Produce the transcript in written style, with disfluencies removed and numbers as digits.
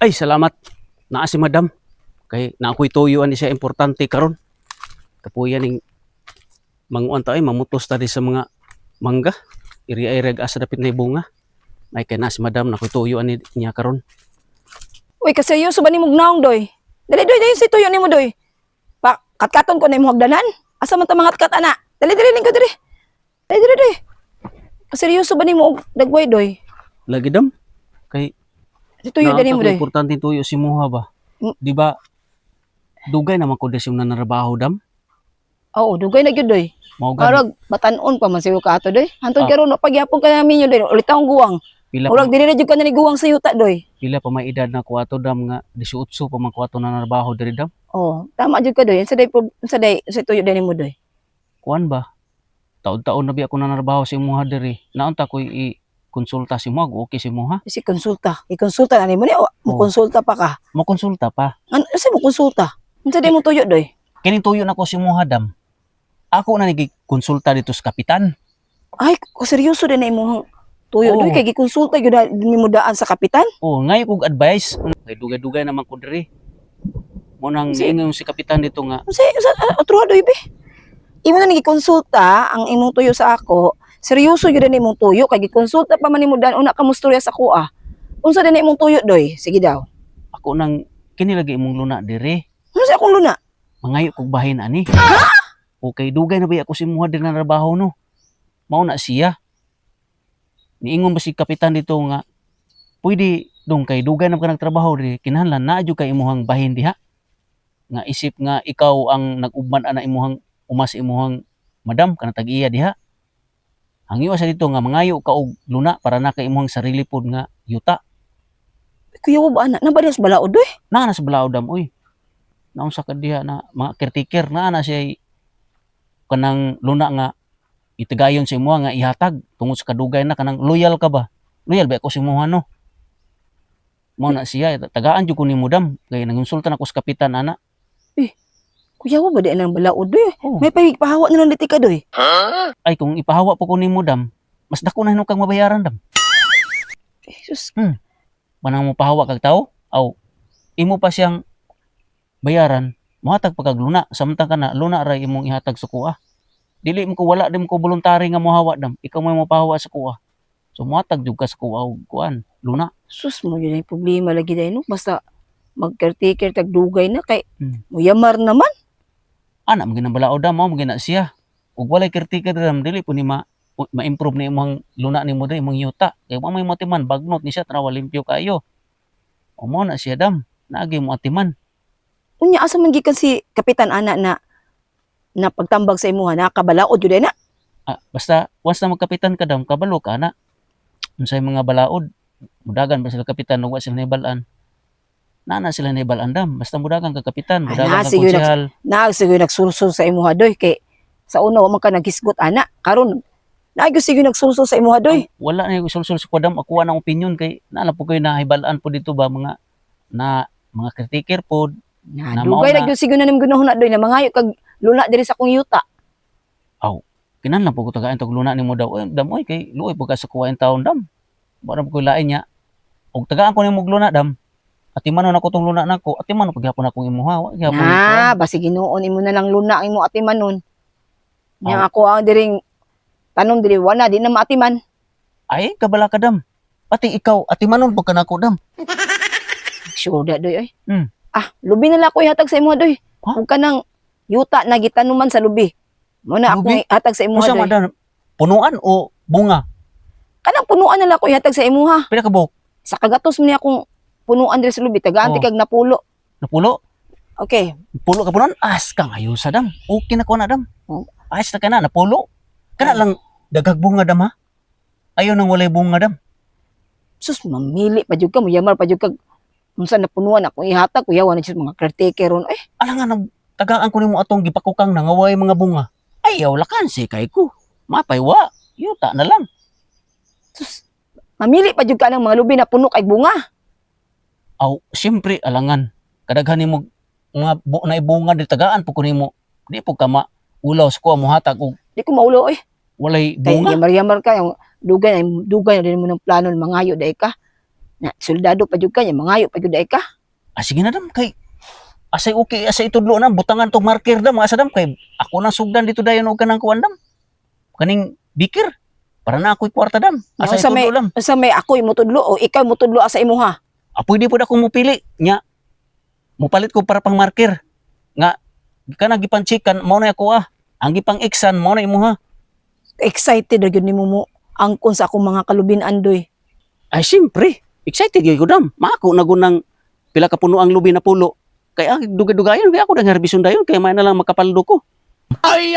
Ay, salamat. Naa si madam. Kay na ako'y tuyuan ni siya importante karon. Kapuyan ning manguan ta ay mamutos ta di sa mga mangga. Iri-ireg asa dapit na bunga. May kay na si madam na ako'y tuyuan ni niya karon. Uy, kaseryoso ba ni mong naong, doy? Dali, doy, dali, si tuyo ni mo, doy. Pa, katkaton ko na yung hagdanan. Asa man ta mga kat, ana? Dali, dali, lingko, dali. Dali, dali, doy. Kaseryoso ba ni mo, dagway, doy? Lagi dam. Kay Si tuyo, dali mo, doy. importante tuyo si Muha ba? Di ba? Dugay naman ko des yung nanarabaho dam. Oo, dugay na gyud, doy. Mao gani. Karag, batanon pa man siyo ka ato, doy. Hantod Ah. karon no pagyapon ka namin yun, doy. Ulit akong guwang. Pila Urag, dili na gyud ka na ni guwang sa yuta, doy. pila pa may edad na kuwato dam nga 18 pa man kuwato na narabaho diri dam. Oo, tama gyud ka, doy. Sa tuyo, dali mo, doy. Kuan ba? Taon-taon na bi ako nanarabaho si Muha diri. Naunta ko i-konsulta si Muha, okay si Muha. Si konsulta. I-konsulta na ni mo ni. O, mo Oo. konsulta pa ka. Mo konsulta pa. Ano, sa mo konsulta? Unsa day mo tuyo, doy? Kining tuyo na ko si Muha dam. Ako na nagi-konsulta dito sa kapitan. Ay, seryoso din na imong tuyo, Oo. doy. Kay gikonsulta gyud na ni mo daan sa kapitan. Oh, ngayon kog advice. Kay dugay-dugay naman ko diri. Mo nang Si- ingon si kapitan dito nga Sa otro doy, be. Imo na gikonsulta ang imong tuyo sa ako. Seryoso gyud na imong tuyo kay gikonsulta pa man nimo daan una ka mustorya sa kuha. Unsa din na imong tuyo, doy? Sige daw. ako nang kini lagi imong luna diri. Ano sa akong luna? Mangayo kog bahin ani. Okay, dugay na ba ako si Muha diri na trabaho no. Mao na siya. Niingon ba si kapitan dito nga pwede dong kay dugay na ka nagtrabaho diri kinahanglan naa jud kay imuhang bahin diha. Nga isip nga ikaw ang nag-ugman ana imuhang umas imuhang madam kana tag-iya diha. Ang iwas sa dito nga mangayo ka og luna para na kay imuhang sarili pod nga yuta. Kuya mo ba anak? Nabadi sa balaod, doy? Na sa balaod dam oy. Naunsa ka diha na mga caretaker na siya kanang luna nga itagayon sa imuha nga ihatag tungod sa kadugay na kanang loyal ka ba? Loyal ba ako sa imuha no? Mo na siya tagaan jud ko nimo dam kay nangonsulta na ko sa kapitan ana. Kuya mo ba di ang balaod, doy? Oh. May pahawa na lang diti ka, doy. Ay kung ipahawa po ko nimo dam, mas dako na hinung kang mabayaran dam. Jesus. Manang mo pahawa kag tao, aw imo pa siyang bayaran, mohatag pa kag luna samtang kana luna ra imong ihatag sa kuha. Dili mo ko wala dim ko voluntary nga mohawa dam, ikaw may mopahawa sa kuha. So mohatag jud ka sa kuha og kuan, luna. Sus mo yun ay problema lagi dahil, no? Basta mag-caretaker tagdugay na kay Hmm. muyamar naman. Ana mo ginabalaod dam, mao mo gina siya. Ug walay caretaker dam dili po ni ma-improve ni imong luna nimo diri imong yuta. Kay mo may matiman bagnot ni siya trawa limpyo kayo. O mo na siya dam, naagi mo atiman. Unya asa man gikan si kapitan ana na pagtambag sa imuha nakabalaod jud na. Basta once na magkapitan ka dam, kabalo ka na. Unsay mga balaod, mudagan ba sila kapitan ug wa sila nahibalaan. Na sila nahibalaan dam, basta mudagan ka kapitan, mudagan ka sige, konsehal. Sige nagsulsul sa imuha doy kay sa una wa man ka naghisgot ana karon sige nagsulsul sa imuha doy. Wala na yung sulsul sa kwadam, ako ang opinion kay naala po kayo nahibalaan po dito ba mga mga caretaker po. Na Na dugay mauna. na gyud sige na nim gunahon na doy na mangayo kag luna diri sa akong yuta. Kinahanglan po ko tagaan tog luna nimo daw. Dam oy kay luoy po ka sa kuwain taon dam. Bara po ko lain niya. Og tagaan ko nimo og luna dam. Atimanon ako tong luna nako, atimanon pagyapon akong imuha. Wa gyapon. Basi Ginoon imo na lang luna ang imo atimanon. Nya Aw. ako ang diring tanom diri wala di na maatiman. Ay kabala ka dam. Pati ikaw atimanon po ka nako dam. Sure da doy ay. Hmm. Lubi na lang ako ihatag sa imo doy. Ha? Kung kanang yuta na gitanuman sa lubi. Mo na ako Lubi? ihatag sa imo Unsa man doy. dam? Punuan o bunga? Kanang punuan na lang ako ihatag sa imo ha. Pila ka buok? Sa kagatos man ni akong punuan diri sa lubi tagaan Oh. kag napulo. Napulo? Okay. Pulo ka punuan? As kang ayo sa dam. Okay na ko na dam. Oh. Ayos na ka na, napulo. Kana lang dagag bunga dam ha. Ayaw nang walay bunga dam. Sus mamili pa jud ka mo yamar pa jud kag unsa na punuan ako ihatag kuya wala jud mga caretaker ron eh. Alangan tagaan ko nimo atong gipakukang nangaway mga bunga. Ayaw lakan si kay ko. Mapay wa. Yuta na lang. Sus mamili pa jud ka ng mga lubi na puno kay bunga. Aw, siyempre alangan. Kadaghan nimo nga na bunga di tagaan po ko nimo. Di po ka maulaw sa kuha mo hatag og Di ko maulo eh. walay Kay bunga. yamar-yamar ka yung dugay na din mo ng plano mangayo dai ka. Na soldado pa jud ka nya mangayo pa jud ay ka. Sige na dam kay asay okay asay itudlo na butangan tong marker dam asa dam kay ako nang sugdan dito dayon og kanang kuan dam. Kaning bikir para na ako'y kwarta dam. Asay Sa may itudlo lang. sa may ako'y mutudlo o ikaw mutudlo sa imuha. Pwede po ako mupili nya mupalit ko para pang marker nga kana gipanchikan mao na ako ang gipang iksan mao na imuha. Excited ra gyud nimo mo angkon sa akong mga kalubin-an doy. Ay siyempre excited gyud ko dam maako na gunang pila ka puno ang lubi na pulo kay dugay-dugayon kay ako nang harbison dayon kay may na lang makapaldo ko. Ay